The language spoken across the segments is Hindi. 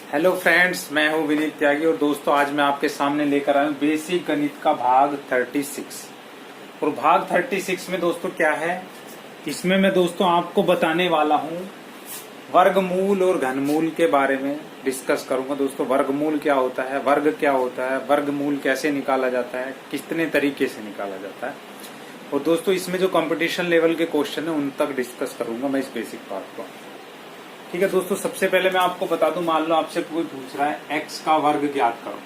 हेलो फ्रेंड्स, मैं हूं विनीत त्यागी और दोस्तों आज मैं आपके सामने लेकर आया हूं बेसिक गणित का भाग 36। और भाग 36 में दोस्तों क्या है, इसमें मैं दोस्तों आपको बताने वाला हूं वर्गमूल और घनमूल के बारे में डिस्कस करूंगा। दोस्तों वर्गमूल क्या होता है, वर्ग क्या होता है, वर्गमूल कैसे निकाला जाता है, कितने तरीके से निकाला जाता है। और दोस्तों इसमें जो कंपटीशन लेवल के क्वेश्चन है उन तक डिस्कस करूंगा मैं इस बेसिक पार्ट को। ठीक है दोस्तों, सबसे पहले मैं आपको बता दूं, मान लो आपसे कोई पूछ रहा है एक्स का वर्ग ज्ञात करो,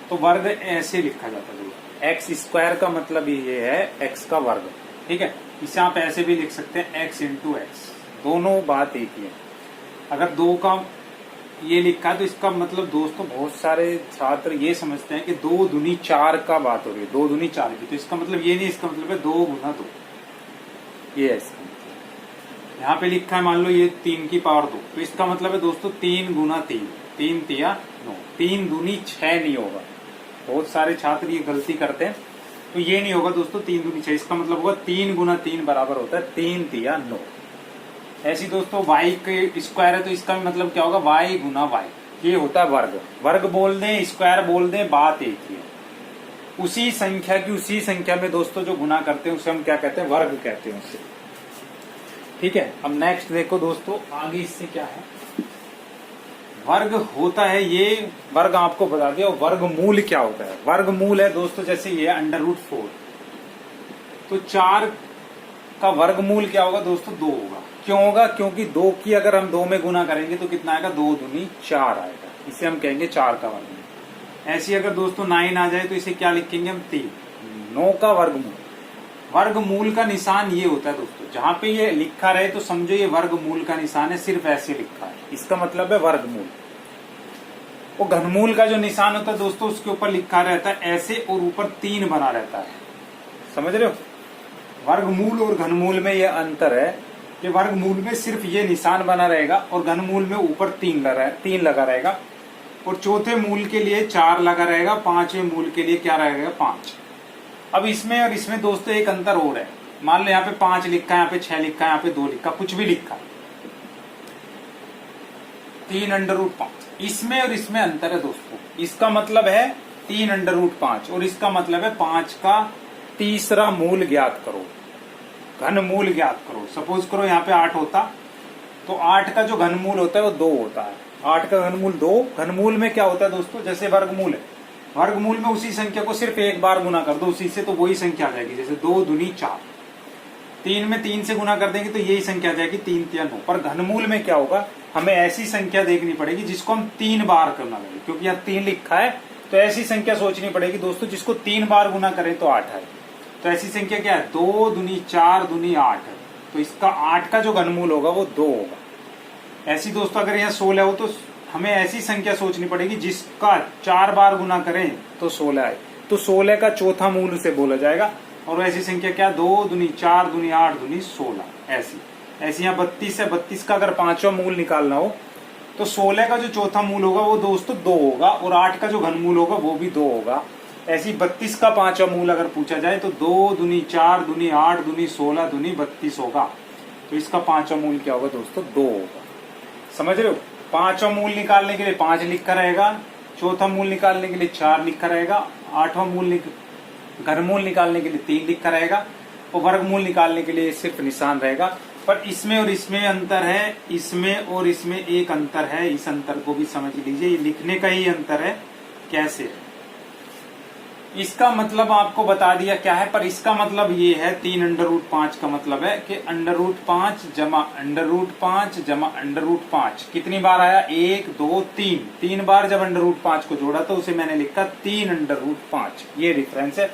तो वर्ग ऐसे लिखा जाता है। एक्स स्क्वायर का मतलब ये है एक्स का वर्ग। ठीक है, इसे आप ऐसे भी लिख सकते हैं एक्स इंटू एक्स, दोनों बात एक ही है। अगर दो का ये लिखा है तो इसका मतलब दोस्तों बहुत सारे छात्र ये समझते हैं कि 2 दूनी 4 का बात हो रही है, 2 दूनी 4 की। तो इसका मतलब ये नहीं, इसका मतलब है 2 गुना 2, ये है इसका। यहाँ पे लिखा है मान लो ये 3 की पावर 2, तो इसका मतलब है दोस्तों 3 गुना 3, 3 तिया 9, 3 दूनी 6 नहीं होगा। बहुत सारे छात्र ये गलती करते हैं, तो ये नहीं होगा दोस्तों 3 दूनी 6, इसका मतलब होगा 3 गुना 3 बराबर होता है 3 तिया 9। ऐसी दोस्तों y के स्क्वायर है तो इसका मतलब क्या होगा, y गुना y, ये होता है वर्ग। वर्ग बोल दें, स्क्वायर बोल दें, बात एक ही है। उसी संख्या में दोस्तों जो गुना करते हैं उसे हम क्या कहते हैं, वर्ग कहते हैं उसे। ठीक है, अब नेक्स्ट देखो दोस्तों आगे इससे क्या है, वर्ग होता है ये, वर्ग आपको बता दिया। वर्गमूल क्या होता है, वर्गमूल है दोस्तों जैसे ये √4, तो 4 का वर्गमूल क्या होगा दोस्तों, 2 होगा। क्यों होगा, क्योंकि 2 की अगर हम 2 में गुना करेंगे तो कितना आएगा, 2 दूनी 4 आएगा, इसे हम कहेंगे 4 का वर्गमूल। ऐसी अगर दोस्तों 9 आ जाए तो इसे क्या लिखेंगे हम, 3, 9 का वर्गमूल। वर्गमूल का निशान ये होता है दोस्तों, जहां पे ये लिखा रहे तो समझो ये वर्गमूल का निशान है, सिर्फ ऐसे लिखा है, इसका मतलब है वर्गमूल। वो घनमूल का जो निशान होता है दोस्तों उसके ऊपर लिखा रहता है ऐसे और ऊपर 3 बना रहता है, समझ रहे हो। वर्गमूल और घनमूल में ये अंतर है कि वर्गमूल में सिर्फ ये निशान बना रहेगा और घनमूल में ऊपर 3 लगा रहेगा, और चौथे मूल के लिए 4 लगा रहेगा, 5वें मूल के लिए क्या रहेगा, 5। अब इसमें और इसमें दोस्तों एक अंतर और है, मान लो यहाँ पे 5 लिखा है, यहाँ पे 6 लिखा है, यहाँ पे 2 लिखा, कुछ भी लिखा, 3√5। इसमें और इसमें अंतर है दोस्तों, इसका मतलब है 3√5 और इसका मतलब है 5 का तीसरा मूल ज्ञात करो, घनमूल ज्ञात करो। सपोज करो यहाँ पे 8 होता तो 8 का जो घनमूल होता है वो 2 होता है, 8 का घनमूल 2। घनमूल में क्या होता है दोस्तों, जैसे वर्गमूल है, वर्गमूल में उसी संख्या को सिर्फ एक बार गुना कर दो उसी से, तो वही संख्या आ जाएगी। जैसे 2 दूनी 4, 3 में 3 से गुना कर देंगे तो यही संख्या आ जाएगी 3 तिया 9। पर घनमूल में क्या होगा, हमें ऐसी संख्या देखनी पड़ेगी जिसको हम 3 बार करना लगे, क्योंकि यहाँ 3 लिखा है तो ऐसी संख्या सोचनी पड़ेगी दोस्तों जिसको 3 बार गुना करें तो 8 है। तो ऐसी संख्या क्या है, 2 दूनी 4 दूनी 8 है, तो इसका 8 का जो घनमूल होगा वो 2 होगा। ऐसी दोस्तों अगर यहाँ 16 हो तो हमें ऐसी संख्या सोचनी पड़ेगी जिसका 4 बार गुना करें तो 16 है, तो 16 का चौथा मूल से बोला जाएगा। और ऐसी संख्या क्या, 2 दूनी 4 दूनी 8 दूनी 16, ऐसी यहाँ 32 है, 32 का अगर 5वां मूल निकालना हो तो 16 का जो चौथा मूल होगा वो दोस्तों 2 होगा, और 8 का जो घनमूल होगा वो भी 2 होगा। ऐसी 32 का 5वां मूल अगर पूछा जाए तो 2 दूनी 4 दूनी 8 दूनी 16 दूनी 32 होगा, तो इसका 5वां मूल क्या होगा दोस्तों, 2 होगा। समझ रहे हो, 5वां मूल निकालने के लिए 5 लिखा रहेगा, चौथा मूल निकालने के लिए 4 लिखा रहेगा, 8वां मूल घनमूल निकालने के लिए 3 लिखा रहेगा, और वर्गमूल निकालने के लिए सिर्फ निशान रहेगा। पर इसमें और इसमें अंतर है, इसमें और इसमें एक अंतर है, इस अंतर को भी समझ लीजिए, ये लिखने का ही अंतर है। कैसे, इसका मतलब आपको बता दिया क्या है, पर इसका मतलब ये है 3√5 का मतलब है कि √5 जमा √5 जमा √5 कितनी बार आया, 1 2 3, 3 बार जब √5 को जोड़ा तो उसे मैंने लिखा 3√5। ये डिफरेंस है,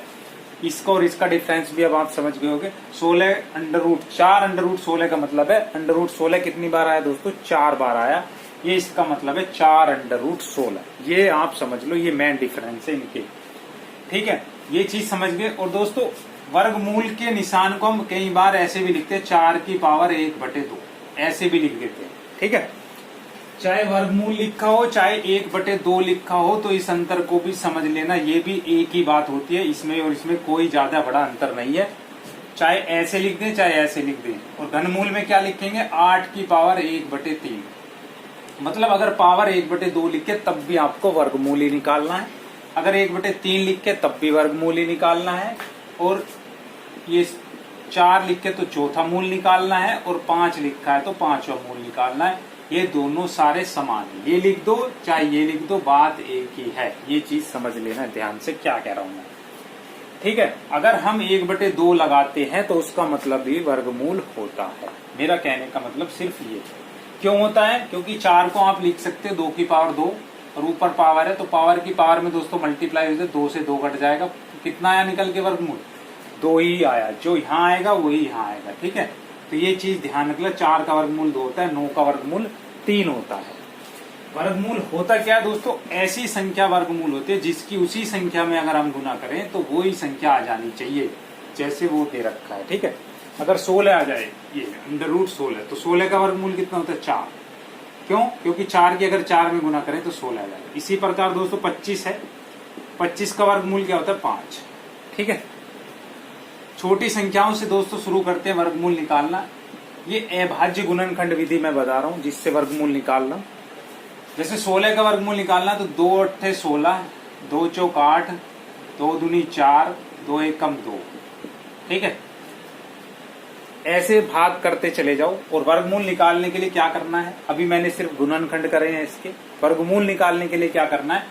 इसका और इसका डिफरेंस भी अब आप समझ गए होंगे। 4√16 का मतलब है √16 कितनी बार आया दोस्तों, 4 बार आया, ये इसका मतलब है 4√16। ये आप समझ लो, ये मेन डिफरेंस है इनके। ठीक है, ये चीज समझ गए। और दोस्तों वर्गमूल के निशान को हम कई बार ऐसे भी लिखते हैं, 4 की पावर 1/2, ऐसे भी लिख देते हैं। ठीक है, चाहे वर्गमूल लिखा हो चाहे 1/2 लिखा हो, तो इस अंतर को भी समझ लेना, ये भी एक ही बात होती है, इसमें और इसमें कोई ज्यादा बड़ा अंतर नहीं है। चाहे ऐसे लिख दें चाहे ऐसे लिख दें। और घनमूल में क्या लिखेंगे, 8 की पावर 1/3, मतलब अगर पावर 1/2 लिखे तब भी आपको वर्गमूल ही निकालना है, अगर 1/3 लिखे तब भी वर्गमूल ही निकालना है, और ये 4 लिखे तो चौथा मूल निकालना है, और 5 लिखा है तो 5वां मूल निकालना है। ये दोनों सारे समान है, ये लिख दो चाहे ये लिख दो, बात एक ही है। ये चीज समझ लेना ध्यान से क्या कह रहा हूं मैं, ठीक है। अगर हम 1/2 लगाते हैं तो उसका मतलब भी वर्गमूल होता है। मेरा कहने का मतलब सिर्फ ये क्यों होता है, क्योंकि 4 को आप लिख सकते हो 2 की पावर 2, और ऊपर पावर है तो पावर की पावर में दोस्तों मल्टीप्लाई हो जाए, 2 से 2 कट जाएगा, कितना आया निकल के वर्गमूल, 2 ही आया। जो यहाँ आएगा वही यहाँ आएगा, ठीक है। तो ये चीज ध्यान रखना, 4 का वर्गमूल 2 होता है, 9 का वर्गमूल 3 होता है। वर्गमूल होता क्या है दोस्तों, ऐसी संख्या वर्गमूल होती है जिसकी उसी संख्या में अगर हम गुना करें तो वो ही संख्या आ जानी चाहिए, जैसे वो दे रखा है, ठीक है। अगर 16 आ जाए, ये √16, तो 16 का वर्गमूल कितना होता है 4, क्यों, क्योंकि 4 की अगर 4 में गुना करें तो 16 आ जाएगा। इसी प्रकार दोस्तों 25 है, 25 का वर्गमूल क्या होता है 5, ठीक है। छोटी संख्याओं से दोस्तों शुरू करते हैं वर्गमूल निकालना। ये अभाज्य गुणनखंड विधि मैं बता रहा हूं जिससे वर्गमूल निकालना। जैसे 16 का वर्गमूल निकालना तो 2 8 16, 2 चौक 8, 2 दूनी 4, 2 एकम 2, ठीक है। ऐसे भाग करते चले जाओ, और वर्गमूल निकालने के लिए क्या करना है, अभी मैंने सिर्फ गुणनखंड करे हैं इसके। वर्गमूल निकालने के लिए क्या करना है,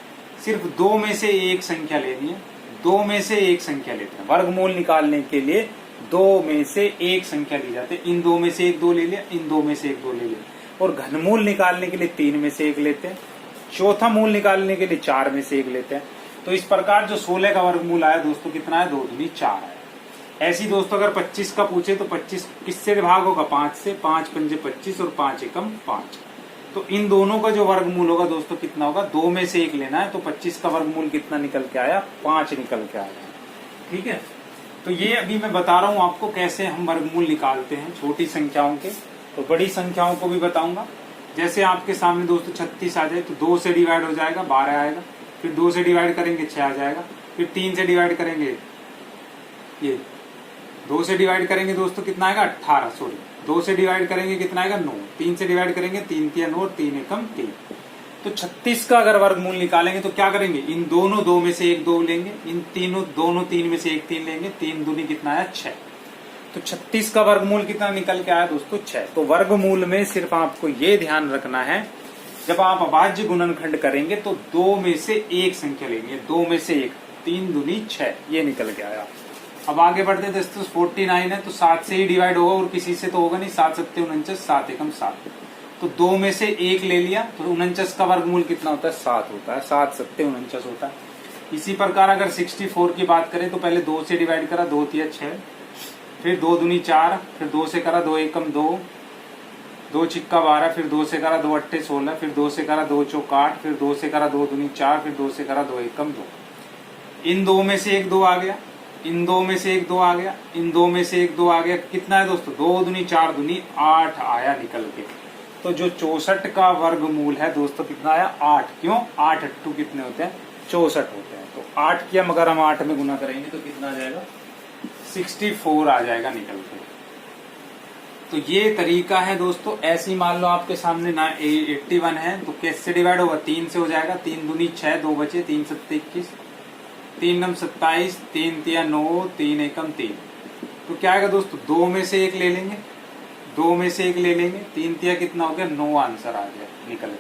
सिर्फ 2 में से एक संख्या लेनी है, 2 में से एक संख्या लेते हैं। वर्गमूल निकालने के लिए 2 में से एक संख्या ली जाती है, इन 2 में से एक 2 ले लिया, इन 2 में से एक 2 ले लिया। और घनमूल निकालने के लिए 3 में से एक लेते हैं, चौथा मूल निकालने के लिए 4 में से एक लेते हैं। तो इस प्रकार जो 16 का वर्गमूल आया दोस्तों कितना है, 2 दूनी 4 है। ऐसी दोस्तों अगर 25 का पूछे तो 25 किससे भाग होगा, 5 से, 5 पंजे 25 और 5 एकम 5। तो इन दोनों का जो वर्गमूल होगा दोस्तों कितना होगा, 2 में से एक लेना है, तो 25 का वर्गमूल कितना निकल के आया, 5 निकल के आया, ठीक है। तो ये अभी मैं बता रहा हूं आपको कैसे हम वर्गमूल निकालते हैं छोटी संख्याओं के। तो बड़ी संख्याओं को भी बताऊंगा। जैसे आपके सामने दोस्तों 36 आ जाए तो 2 से डिवाइड हो जाएगा 12 आएगा, फिर 2 से डिवाइड करेंगे 6 आ जाएगा, फिर 3 से डिवाइड करेंगे, ये 2 से डिवाइड करेंगे दोस्तों कितना आएगा 18, सॉरी 2 से डिवाइड करेंगे कितना आएगा 9, 3 से डिवाइड करेंगे 3 3 9, 3 एकम 3। तो 36 का अगर वर्गमूल निकालेंगे तो क्या करेंगे, इन दोनों 2 में से एक 2 लेंगे, इन तीनों दोनों 3 में से एक 3 लेंगे, 3 दूनी कितना आया 6। तो 36 का वर्गमूल कितना निकल के आया दोस्तों 6। तो वर्गमूल में सिर्फ आपको ये ध्यान रखना है, जब आप अभाज्य गुणनखंड करेंगे तो 2 में से एक संख्या लेंगे, 2 में से एक, 3 दूनी 6, ये निकल के आया। अब आगे बढ़ते दोस्तों 49 है तो 7 से ही डिवाइड होगा और किसी से तो होगा नहीं, 7 7 49, 7 एकम 7। तो 2 में से एक ले लिया तो 49 का वर्गमूल कितना होता है 7 होता है, 7 7 49 होता है। इसी प्रकार अगर 64 की बात करें तो पहले 2 से डिवाइड करा, 2 3 6, फिर 2 दूनी 4, फिर 2 से करा 2 एकम 2, 2 छिक्का 12, फिर 2 से करा 2 अट्ठे 16, फिर 2 से करा 2 चौक 8, फिर 2 से करा 2 दूनी 4, फिर 2 से करा 2 एकम 2। इन 2 में से एक 2 आ गया, इन 2 में से एक 2 आ गया, इन 2 में से एक 2 आ गया, कितना है दोस्तों 2 दूनी 4 दूनी 8 आया निकल के। तो जो 64 का वर्गमूल है दोस्तों कितना आया 8। क्यों, 8 8 कितने होते हैं 64 होते हैं। तो 8 की अगर हम 8 में गुना करेंगे तो कितना आ जाएगा 64 आ जाएगा निकल के। तो ये तरीका है दोस्तों। ऐसी मान लो आपके सामने 81 है तो कैसे डिवाइड होगा, 3 से हो जाएगा, 3 दूनी 6, 2 बचे, 3 7 21, 3 9 27, 3 3 9, 3 एकम 3। तो क्या आएगा दोस्तों 2 में से एक ले लेंगे, 2 में से एक ले लेंगे, 3 3 कितना हो गया 9 आंसर आ गया निकल।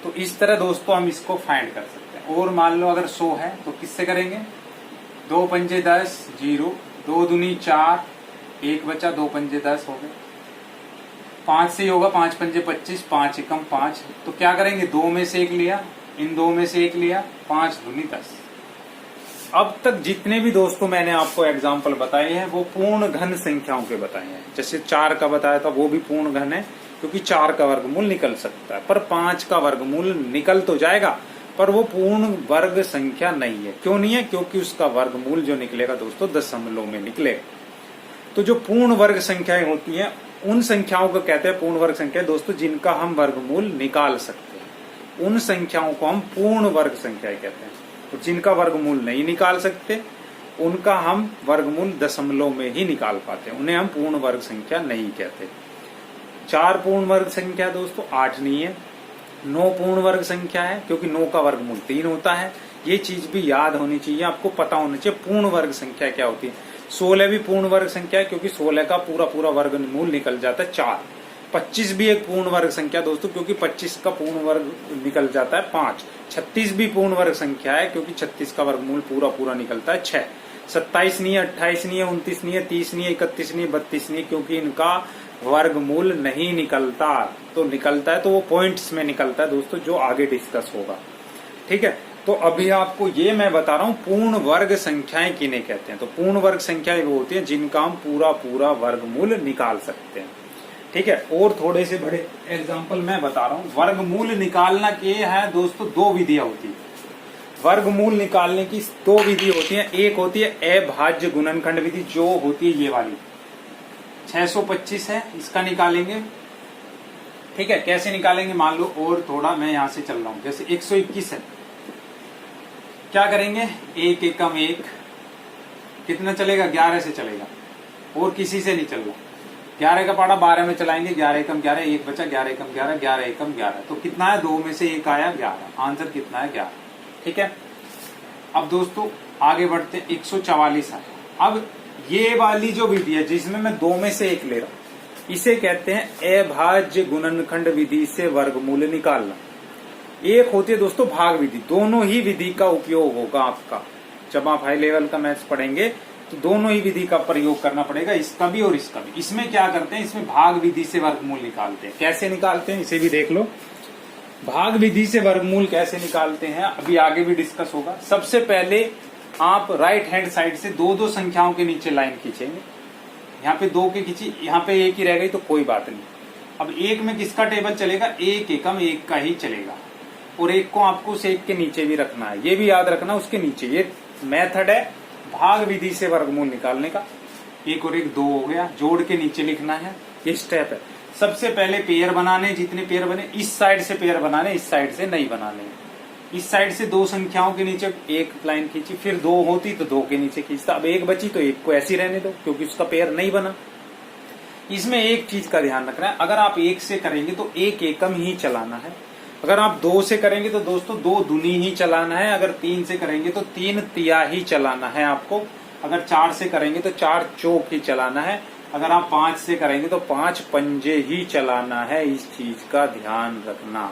तो इस तरह दोस्तों हम इसको फाइंड कर सकते हैं। और मान लो अगर 100 है तो किससे करेंगे, 2 पंजे 10 0, 2 दूनी 4, 1 बचा, 2 पंजे 10 हो गए, 5 से ही होगा, 5 पंजे 25, 5 एकम 5। तो क्या करेंगे 2 में से एक लिया, इन 2 में से एक लिया, 5 दूनी 10। अब तक जितने भी दोस्तों मैंने आपको एग्जाम्पल बताए हैं वो पूर्ण घन संख्याओं के बताए हैं। जैसे 4 का बताया था वो भी पूर्ण घन है क्योंकि 4 का वर्गमूल निकल सकता है, पर 5 का वर्गमूल निकल तो जाएगा पर वो पूर्ण वर्ग संख्या नहीं है। क्यों नहीं है, क्योंकि उसका वर्गमूल जो निकलेगा दोस्तों दशमलव में निकलेगा। तो जो पूर्ण वर्ग संख्याएं होती हैं उन संख्याओं को कहते हैं पूर्ण वर्ग संख्या दोस्तों, जिनका हम वर्गमूल निकाल सकते हैं। उन संख्याओं को हम पूर्ण वर्ग संख्याएं कहते हैं। तो जिनका वर्गमूल नहीं निकाल सकते उनका हम वर्गमूल दशमलव में ही निकाल पाते हैं, उन्हें हम पूर्ण वर्ग संख्या नहीं कहते। 4 पूर्ण वर्ग संख्या दोस्तों 8 नहीं है, 9 पूर्ण वर्ग संख्या है, क्योंकि 9 का वर्गमूल 3 होता है। ये चीज भी याद होनी चाहिए, आपको पता होना चाहिए पूर्ण वर्ग संख्या क्या होती है। 16 भी पूर्ण वर्ग संख्या है, क्योंकि 16 का पूरा पूरा वर्गमूल निकल जाता है 4। 25 भी एक पूर्ण वर्ग संख्या दोस्तों, क्योंकि 25 का पूर्ण वर्ग निकल जाता है 5। 36 भी पूर्ण वर्ग संख्या है, क्योंकि 36 का वर्गमूल पूरा पूरा निकलता है 6। 27 नहीं है, 28 नहीं है, 29 नहीं है, 30 नहीं है, 31 नहीं है, 32 नहीं, क्योंकि इनका वर्गमूल नहीं निकलता। तो निकलता है तो वो पॉइंट्स में निकलता है दोस्तों, जो आगे डिस्कस होगा। ठीक है, तो अभी आपको ये मैं बता रहा हूँ पूर्ण वर्ग संख्याएं किन्हें कहते हैं। तो पूर्ण वर्ग संख्याएं वो होती हैं जिनका हम पूरा पूरा वर्गमूल निकाल सकते हैं। ठीक है, और थोड़े से बड़े एग्जाम्पल मैं बता रहा हूँ। वर्गमूल निकालना के है दोस्तों 2 विधियां होती है। वर्गमूल निकालने की 2 विधि होती है। एक होती है अभाज्य गुणनखंड विधि, जो होती है ये वाली 625 है, इसका निकालेंगे। ठीक है, कैसे निकालेंगे मान लो, और थोड़ा मैं यहां से चल रहा हूं, जैसे 121 है, क्या करेंगे 1 एकम 1, कितना चलेगा 11 से चलेगा, और किसी से नहीं चल रहा। 11 का पाड़ा 12 में चलाएंगे, 11 एकम 11, 1 बचा, 11 एकम 11, 11 एकम 11, तो कितना है 2 में से 1 आया 11, आंसर कितना है 11। ठीक है, अब दोस्तों आगे बढ़ते, 144 आया। अब ये वाली जो विधि है जिसमें मैं 2 में से 1 ले रहा हूं, इसे कहते हैं अभाज्य गुणनखंड विधि से वर्गमूल निकालना। एक होती है दोस्तों भाग विधि। दोनों ही विधि का उपयोग होगा आपका जब आप हाई लेवल का मैथ्स पढ़ेंगे, तो दोनों ही विधि का प्रयोग करना पड़ेगा, इसका भी और इसका भी। इसमें क्या करते हैं, इसमें भाग विधि से वर्गमूल निकालते हैं। कैसे निकालते हैं इसे भी देख लो। भाग विधि से वर्गमूल कैसे निकालते हैं अभी आगे भी डिस्कस होगा। सबसे पहले आप राइट हैंड साइड से 2-2 संख्याओं के नीचे लाइन खींचेंगे। यहाँ पे 2 की खींची, यहाँ पे 1 ही रह गई तो कोई बात नहीं। अब 1 में किसका टेबल चलेगा, 1 एकम 1 का ही चलेगा, और 1 को आपको उस 1 के नीचे भी रखना है, ये भी याद रखना उसके नीचे। ये मेथड है भाग विधि से वर्गमूल निकालने का। 1 और 1 2 हो गया, जोड़ के नीचे लिखना है, ये स्टेप है। सबसे पहले पेयर बनाने, जितने पेयर बने इस साइड से पेयर बनाने, इस साइड से नहीं बनाने। इस साइड से 2 संख्याओं के नीचे 1 लाइन खींची, फिर 2 होती तो 2 के नीचे खींचता। अब 1 बची तो 1 को ऐसी रहने दो, क्योंकि उसका पेयर नहीं बना। इसमें एक चीज का ध्यान रखना है, अगर आप 1 से करेंगे तो 1 एकम ही चलाना है। अगर आप 2 से करेंगे तो दोस्तों 2 दूनी ही चलाना है। अगर 3 से करेंगे तो 3 तिया ही चलाना है आपको। अगर 4 से करेंगे तो 4 चौक ही चलाना है। अगर आप 5 से करेंगे तो 5 पंजे ही चलाना है, इस चीज का ध्यान रखना।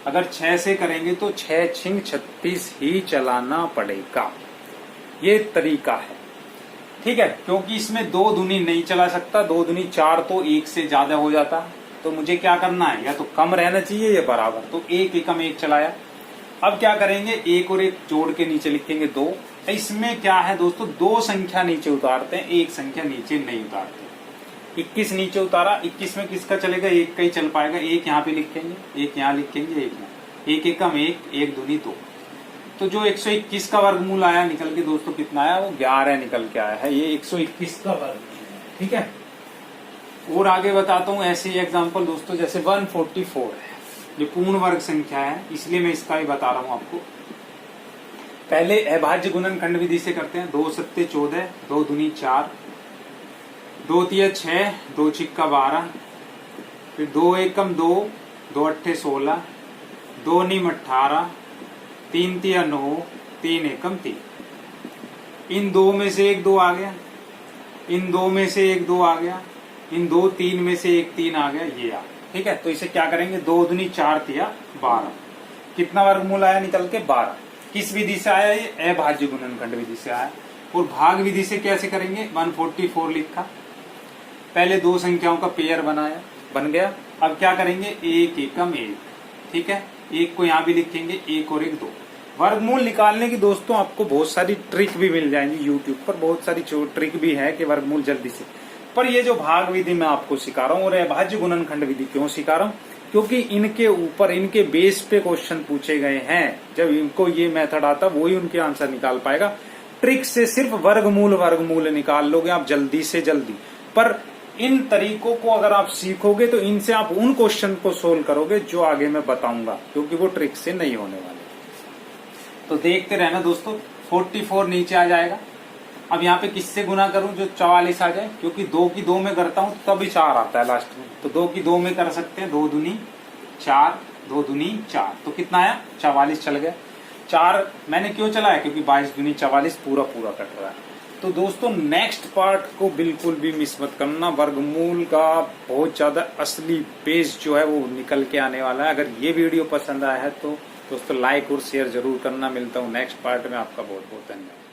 अगर 6 से करेंगे तो 6 छिंग 36 ही चलाना पड़ेगा, ये तरीका है। ठीक है, क्योंकि इसमें 2 दूनी नहीं चला सकता, 2 दूनी 4 तो 1 से ज्यादा हो जाता, तो मुझे क्या करना है, या तो कम रहना चाहिए या बराबर। तो 1 एकम 1 चलाया। अब क्या करेंगे, 1 और 1 जोड़ के नीचे लिखेंगे 2। इसमें क्या है दोस्तों, 2 संख्या नीचे उतारते हैं, 1 संख्या नीचे नहीं उतारते। 21 नीचे उतारा, 21 में किसका चलेगा, 1 का ही चल पाएगा। 1 यहाँ पे लिखेंगे, 1 यहाँ लिखेंगे, 1 यहाँ। 1 एकम 1, 1 दूनी 2। तो जो 121 का वर्गमूल आया निकल के दोस्तों कितना आया, वो 11 निकल के आया है। ये 121 का वर्गमूल। ठीक है, और आगे बताता हूँ ऐसे एग्जाम्पल दोस्तों, जैसे 144 है, जो पूर्ण वर्ग संख्या है, इसलिए मैं इसका भी बता रहा हूँ आपको। पहले अभाज्य गुणनखंड विधि से करते हैं। 2 सत्ते 14, 2 दूनी 4, 2 तिया 6, 2 छिक्का 12, फिर 2 एकम 2, 2 अट्ठे 16, 2 नीम 18, 3 तिया 9, 3 एकम 3। इन 2 में से 1 2 आ गया, इन 2 में से 1 2 आ गया, इन 2 3 में से 1 3 आ गया, ये आ। ठीक है, तो इसे क्या करेंगे, 2 दूनी 4 तिया 12। कितना वर्गमूल आया निकल के 12। किस विधि से आया, ये अभाज्य गुणनखंड विधि से आया। और भाग विधि से कैसे करेंगे, 144 लिखा, पहले 2 संख्याओं का पेयर बनाया, बन गया। अब क्या करेंगे, 1 एकम 1। ठीक है, 1 को यहाँ भी लिखेंगे, 1 और 1 2। वर्गमूल निकालने की दोस्तों आपको बहुत सारी ट्रिक भी मिल जाएंगी यूट्यूब पर, बहुत सारी ट्रिक भी है कि वर्गमूल जल्दी से। पर ये जो भाग विधि मैं आपको सिखा रहा हूँ और अभाज्य गुणनखंड विधि क्यों सिखा रहा हूँ, क्योंकि इनके ऊपर, इनके बेस पे क्वेश्चन पूछे गए हैं। जब इनको ये मेथड आता वही उनके आंसर निकाल पाएगा। ट्रिक से सिर्फ वर्गमूल निकाल लोगे आप जल्दी से जल्दी। पर इन तरीकों को अगर आप सीखोगे तो इनसे आप उन क्वेश्चन को सोल्व करोगे जो आगे मैं बताऊंगा, क्योंकि वो ट्रिक से नहीं होने वाले। तो देखते रहना दोस्तों। 44 नीचे आ जाएगा। अब यहाँ पे किससे गुना करूं जो 44 आ जाए, क्योंकि 2 की 2 में करता हूं तभी 4 आता है लास्ट में। तो 2 की 2 में कर सकते हैं, 2 दूनी 4, 2 दूनी 4, तो कितना आया 44 चल गया। 4 मैंने क्यों चलाया, क्योंकि 22 दूनी 44 पूरा पूरा कट रहा है। तो दोस्तों नेक्स्ट पार्ट को बिल्कुल भी मिस मत करना, वर्गमूल का बहुत ज्यादा असली बेस जो है वो निकल के आने वाला है। अगर ये वीडियो पसंद आया है तो दोस्तों लाइक और शेयर जरूर करना। मिलता हूँ नेक्स्ट पार्ट में, आपका बहुत बहुत धन्यवाद।